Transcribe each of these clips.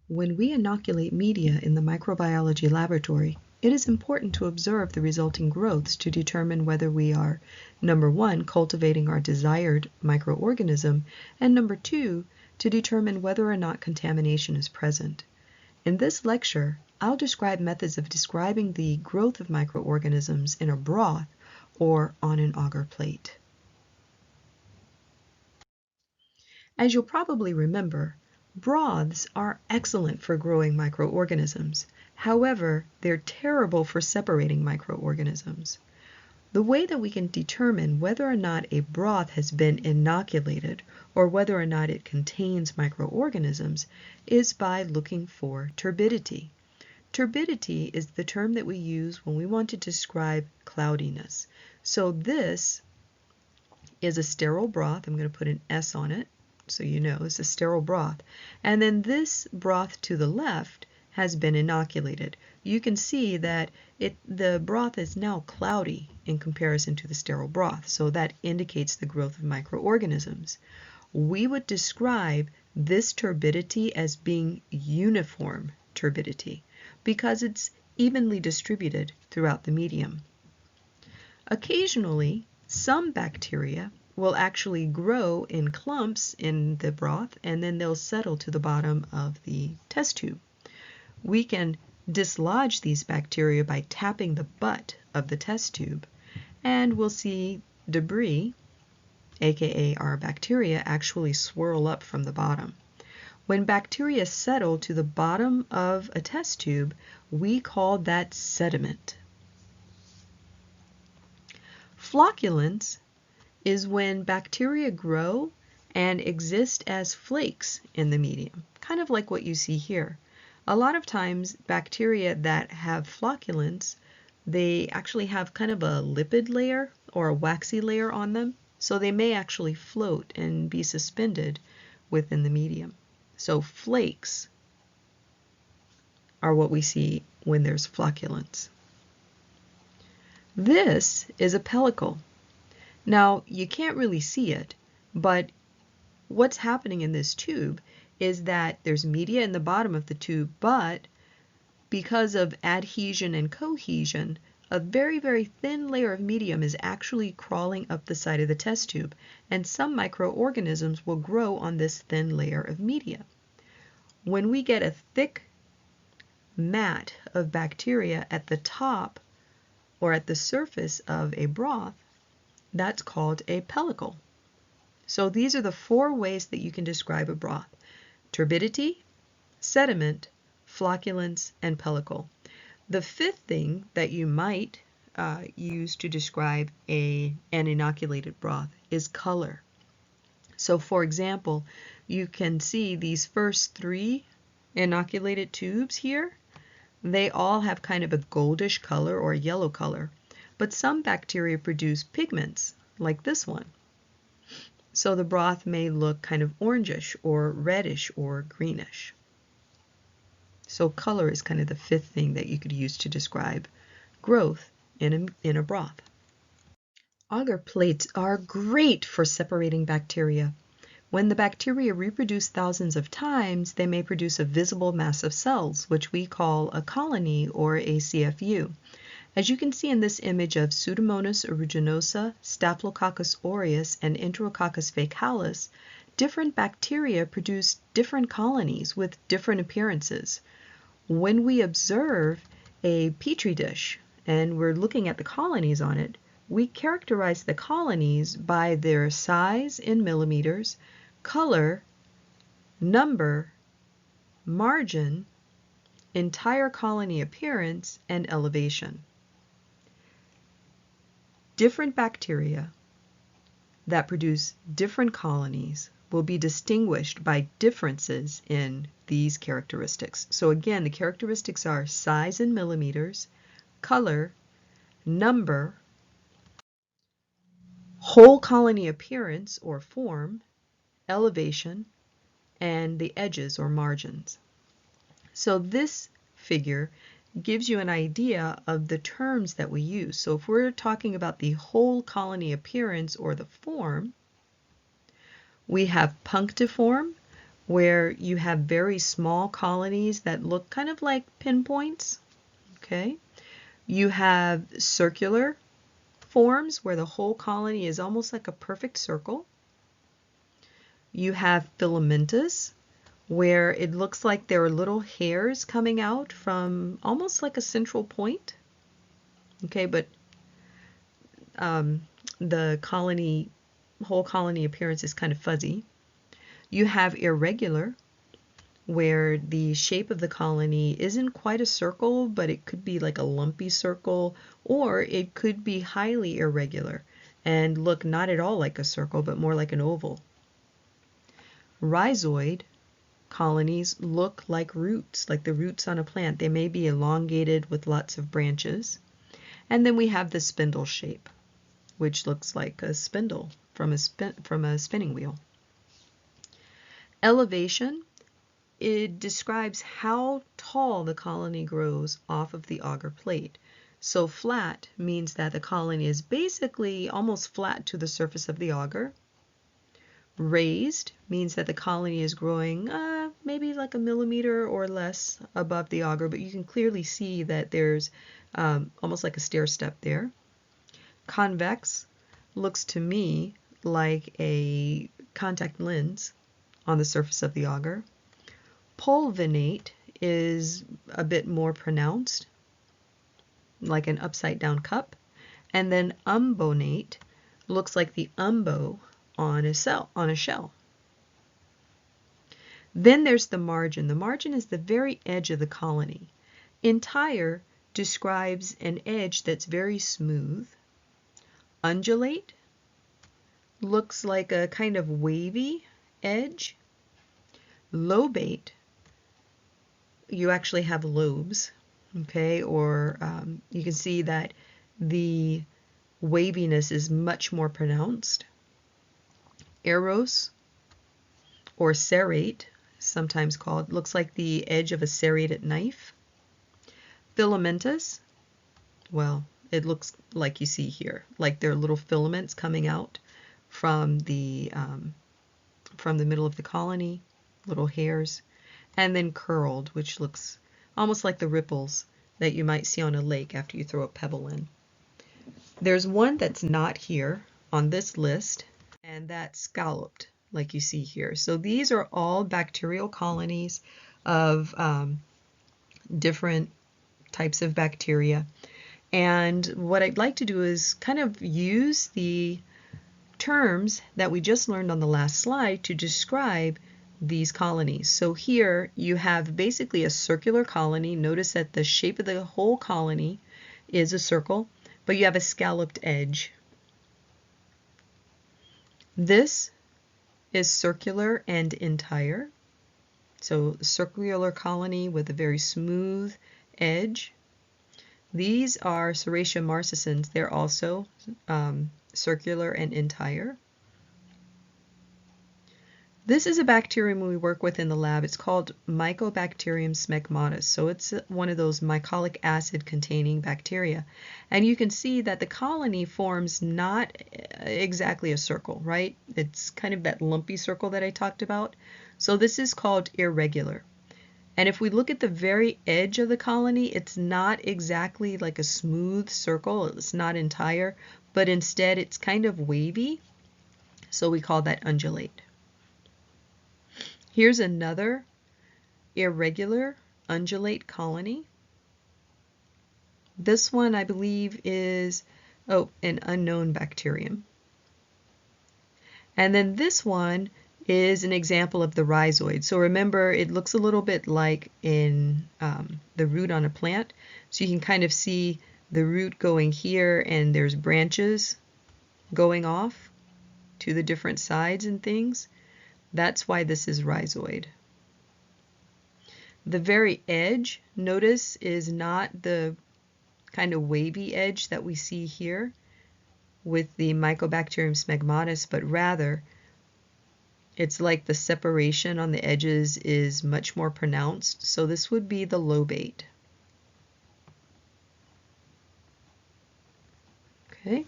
When we inoculate media in the microbiology laboratory, it is important to observe the resulting growths to determine whether we are, number one, cultivating our desired microorganism, and number two, to determine whether or not contamination is present. In this lecture, I'll describe methods of describing the growth of microorganisms in a broth or on an agar plate. As you'll probably remember, broths are excellent for growing microorganisms. However, they're terrible for separating microorganisms. The way that we can determine whether or not a broth has been inoculated or whether or not it contains microorganisms is by looking for turbidity. Turbidity is the term that we use when we want to describe cloudiness. So this is a sterile broth. I'm going to put an S on it so you know it's a sterile broth. And then this broth to the left has been inoculated. You can see that the broth is now cloudy in comparison to the sterile broth, so that indicates the growth of microorganisms. We would describe this turbidity as being uniform turbidity because it's evenly distributed throughout the medium. Occasionally, some bacteria will actually grow in clumps in the broth and then they'll settle to the bottom of the test tube. We can dislodge these bacteria by tapping the butt of the test tube, and we'll see debris, aka our bacteria, actually swirl up from the bottom. When bacteria settle to the bottom of a test tube, we call that sediment. Flocculence is when bacteria grow and exist as flakes in the medium, kind of like what you see here. A lot of times bacteria that have flocculence, they actually have kind of a lipid layer or a waxy layer on them, so they may actually float and be suspended within the medium. So flakes are what we see when there's flocculence. This is a pellicle. Now, you can't really see it, but what's happening in this tube is that there's media in the bottom of the tube, but because of adhesion and cohesion, a very, very thin layer of medium is actually crawling up the side of the test tube, and some microorganisms will grow on this thin layer of media. When we get a thick mat of bacteria at the top or at the surface of a broth, that's called a pellicle. So these are the four ways that you can describe a broth: turbidity, sediment, flocculence, and pellicle. The fifth thing that you might use to describe an inoculated broth is color. So for example, you can see these first three inoculated tubes here. They all have kind of a goldish color or yellow color, but some bacteria produce pigments like this one. So the broth may look kind of orangish or reddish or greenish. So color is kind of the fifth thing that you could use to describe growth in a broth. Agar plates are great for separating bacteria. When the bacteria reproduce thousands of times, they may produce a visible mass of cells, which we call a colony or a CFU. As you can see in this image of Pseudomonas aeruginosa, Staphylococcus aureus, and Enterococcus faecalis, different bacteria produce different colonies with different appearances. When we observe a petri dish and we're looking at the colonies on it, we characterize the colonies by their size in millimeters, color, number, margin, entire colony appearance, and elevation. Different bacteria that produce different colonies will be distinguished by differences in these characteristics. So again, the characteristics are size in millimeters, color, number, whole colony appearance or form, elevation, and the edges or margins. So this figure gives you an idea of the terms that we use. So if we're talking about the whole colony appearance or the form, we have punctiform, where you have very small colonies that look kind of like pinpoints. Okay. You have circular forms where the whole colony is almost like a perfect circle. You have filamentous, where it looks like there are little hairs coming out from almost like a central point. Okay, but the whole colony appearance is kind of fuzzy. You have irregular, where the shape of the colony isn't quite a circle, but it could be like a lumpy circle, or it could be highly irregular and look not at all like a circle, but more like an oval. Rhizoid colonies look like roots, like the roots on a plant. They may be elongated with lots of branches. And then we have the spindle shape, which looks like a spindle from a spinning wheel. Elevation, it describes how tall the colony grows off of the agar plate. So flat means that the colony is basically almost flat to the surface of the agar. Raised means that the colony is growing maybe like a millimeter or less above the agar, but you can clearly see that there's almost like a stair step there. Convex looks to me like a contact lens on the surface of the agar. Pulvinate is a bit more pronounced, like an upside down cup. And then umbonate looks like the umbo on a shell. Then there's the margin. The margin is the very edge of the colony. Entire describes an edge that's very smooth. Undulate looks like a kind of wavy edge. Lobate, you actually have lobes, okay, or you can see that the waviness is much more pronounced. Eros, or serrate, sometimes called, looks like the edge of a serrated knife. Filamentous, well, it looks like you see here, like there are little filaments coming out from the middle of the colony, little hairs. And then curled, which looks almost like the ripples that you might see on a lake after you throw a pebble in. There's one that's not here on this list, and that's scalloped, like you see here. So these are all bacterial colonies of different types of bacteria. And what I'd like to do is kind of use the terms that we just learned on the last slide to describe these colonies. So here you have basically a circular colony. Notice that the shape of the whole colony is a circle, but you have a scalloped edge. This is circular and entire. So circular colony with a very smooth edge. These are Serratia marcescens. They're also circular and entire. This is a bacterium we work with in the lab. It's called Mycobacterium smegmatis. So it's one of those mycolic acid containing bacteria. And you can see that the colony forms not exactly a circle, right? It's kind of that lumpy circle that I talked about. So this is called irregular. And if we look at the very edge of the colony, it's not exactly like a smooth circle. It's not entire, but instead it's kind of wavy. So we call that undulate. Here's another irregular undulate colony. This one I believe is, an unknown bacterium. And then this one is an example of the rhizoid. So remember, it looks a little bit like in the root on a plant. So you can kind of see the root going here, and there's branches going off to the different sides and things. That's why this is rhizoid. The very edge, notice, is not the kind of wavy edge that we see here with the Mycobacterium smegmatis, but rather it's like the separation on the edges is much more pronounced. So this would be the lobate. Okay.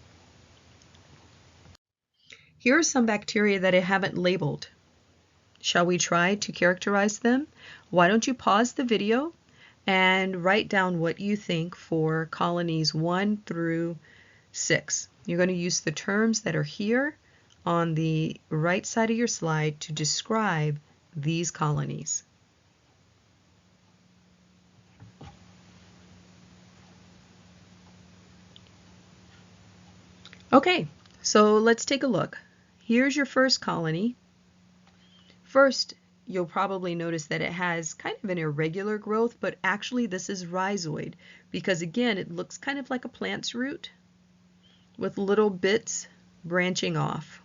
Here are some bacteria that I haven't labeled. Shall we try to characterize them? Why don't you pause the video and write down what you think for colonies 1 through 6. You're going to use the terms that are here on the right side of your slide to describe these colonies. Okay, so let's take a look. Here's your first colony. First, you'll probably notice that it has kind of an irregular growth, but actually this is rhizoid because again, it looks kind of like a plant's root with little bits branching off.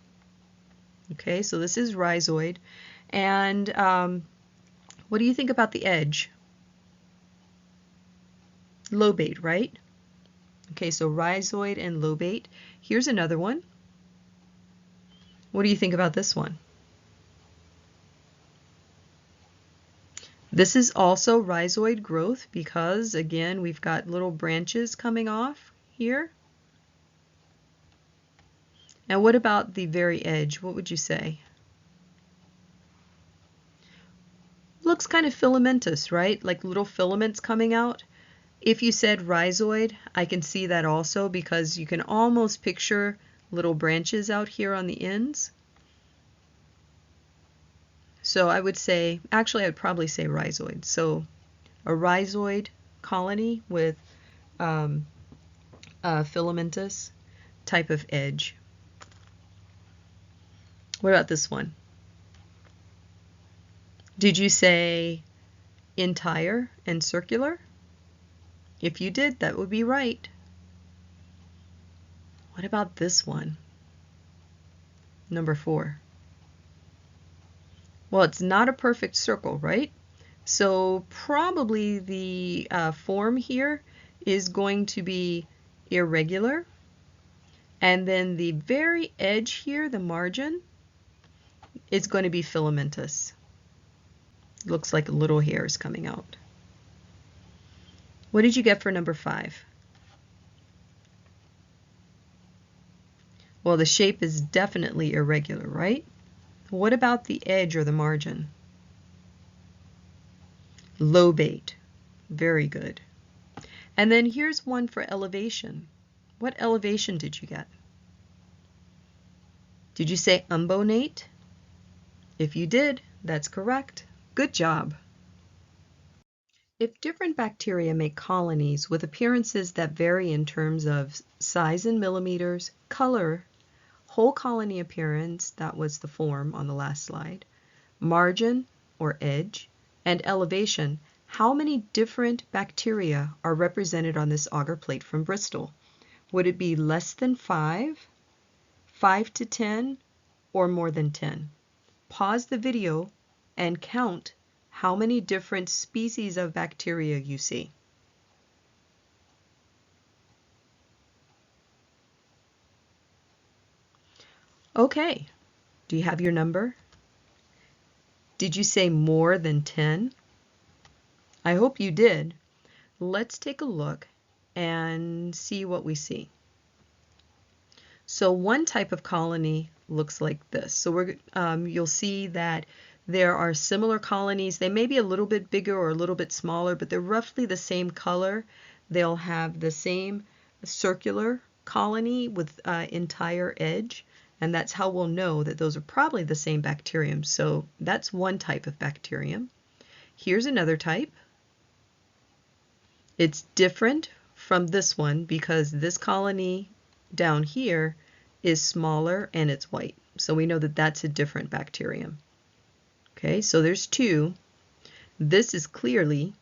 Okay, so this is rhizoid. And what do you think about the edge? Lobate, right? Okay, so rhizoid and lobate. Here's another one. What do you think about this one? This is also rhizoid growth because, again, we've got little branches coming off here. And what about the very edge? What would you say? Looks kind of filamentous, right? Like little filaments coming out. If you said rhizoid, I can see that also because you can almost picture little branches out here on the ends. So I would say, actually I'd probably say rhizoid. So a rhizoid colony with a filamentous type of edge. What about this one? Did you say entire and circular? If you did, that would be right. What about this one? Number 4. Well, it's not a perfect circle, right? So probably the form here is going to be irregular. And then the very edge here, the margin, is going to be filamentous. Looks like little hairs coming out. What did you get for number 5? Well, the shape is definitely irregular, right? What about the edge or the margin? Lobate. Very good. And then here's one for elevation. What elevation did you get? Did you say umbonate? If you did, that's correct. Good job. If different bacteria make colonies with appearances that vary in terms of size in millimeters, color, whole colony appearance, that was the form on the last slide, margin or edge, and elevation, how many different bacteria are represented on this agar plate from Bristol? Would it be less than 5, 5 to 10, or more than 10? Pause the video and count how many different species of bacteria you see. Okay, do you have your number? Did you say more than 10? I hope you did. Let's take a look and see what we see. So one type of colony looks like this. So you'll see that there are similar colonies. They may be a little bit bigger or a little bit smaller, but they're roughly the same color. They'll have the same circular colony with entire edge. And that's how we'll know that those are probably the same bacterium. So that's one type of bacterium. Here's another type. It's different from this one because this colony down here is smaller and it's white. So we know that that's a different bacterium. Okay, so there's 2. This is clearly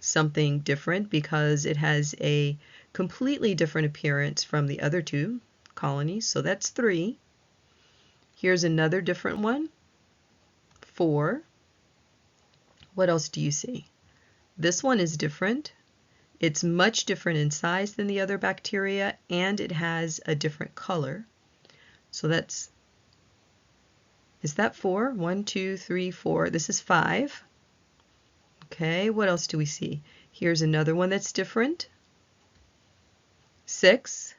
something different because it has a completely different appearance from the other 2 colonies. So that's 3. Here's another different one, 4. What else do you see? This one is different. It's much different in size than the other bacteria, and it has a different color. So that's, is that 4? 1, 2, 3, 4. This is 5. Okay, what else do we see? Here's another one that's different. 6.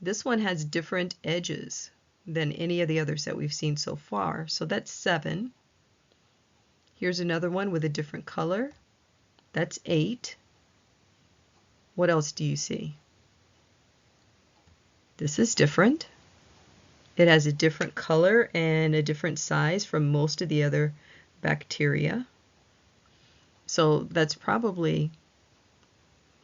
This one has different edges. than any of the others that we've seen so far. So that's 7. Here's another one with a different color. That's 8. What else do you see? This is different. It has a different color and a different size from most of the other bacteria. So that's probably,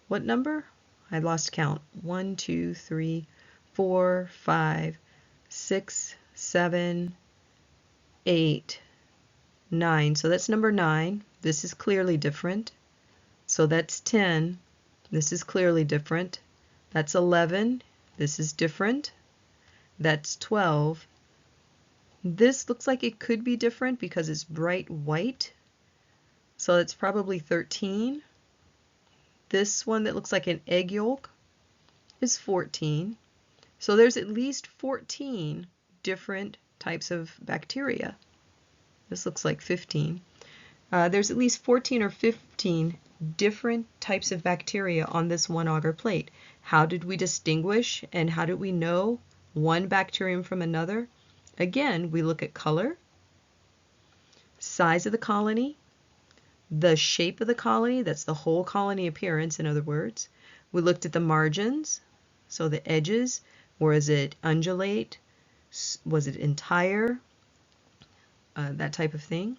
what number? I lost count. 1, 2, 3, 4, 5, 6, 7, 8, 9. So that's number 9. This is clearly different. So that's 10. This is clearly different. That's 11. This is different. That's 12. This looks like it could be different because it's bright white. So that's probably 13. This one that looks like an egg yolk is 14. So there's at least 14 different types of bacteria. This looks like 15. There's at least 14 or 15 different types of bacteria on this one agar plate. How did we distinguish and how did we know one bacterium from another? Again, we look at color, size of the colony, the shape of the colony, that's the whole colony appearance, in other words. We looked at the margins, so the edges, was it undulate, was it entire, that type of thing.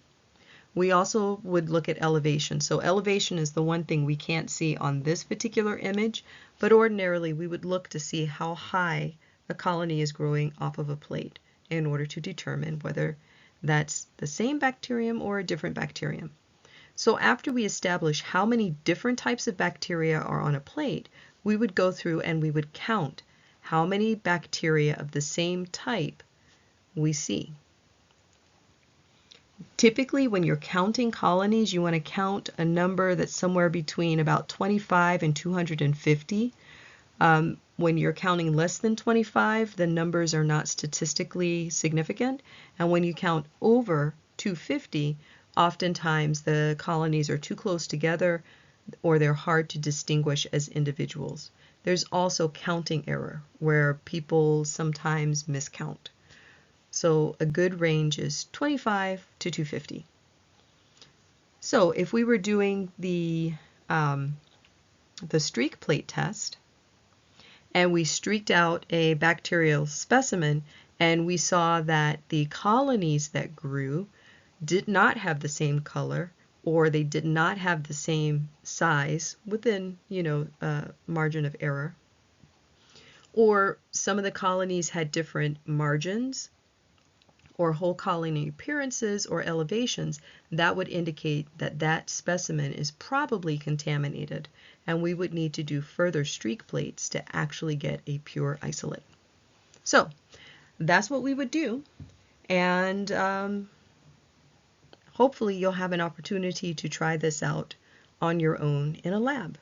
We also would look at elevation. So elevation is the one thing we can't see on this particular image, but ordinarily we would look to see how high a colony is growing off of a plate in order to determine whether that's the same bacterium or a different bacterium. So after we establish how many different types of bacteria are on a plate, we would go through and we would count how many bacteria of the same type we see. Typically, when you're counting colonies, you want to count a number that's somewhere between about 25 and 250. When you're counting less than 25, the numbers are not statistically significant. And when you count over 250, oftentimes the colonies are too close together or they're hard to distinguish as individuals. There's also counting error where people sometimes miscount. So a good range is 25 to 250. So if we were doing the streak plate test and we streaked out a bacterial specimen and we saw that the colonies that grew did not have the same color or they did not have the same size within, margin of error, or some of the colonies had different margins or whole colony appearances or elevations, that would indicate that that specimen is probably contaminated and we would need to do further streak plates to actually get a pure isolate. So that's what we would do, and hopefully you'll have an opportunity to try this out on your own in a lab.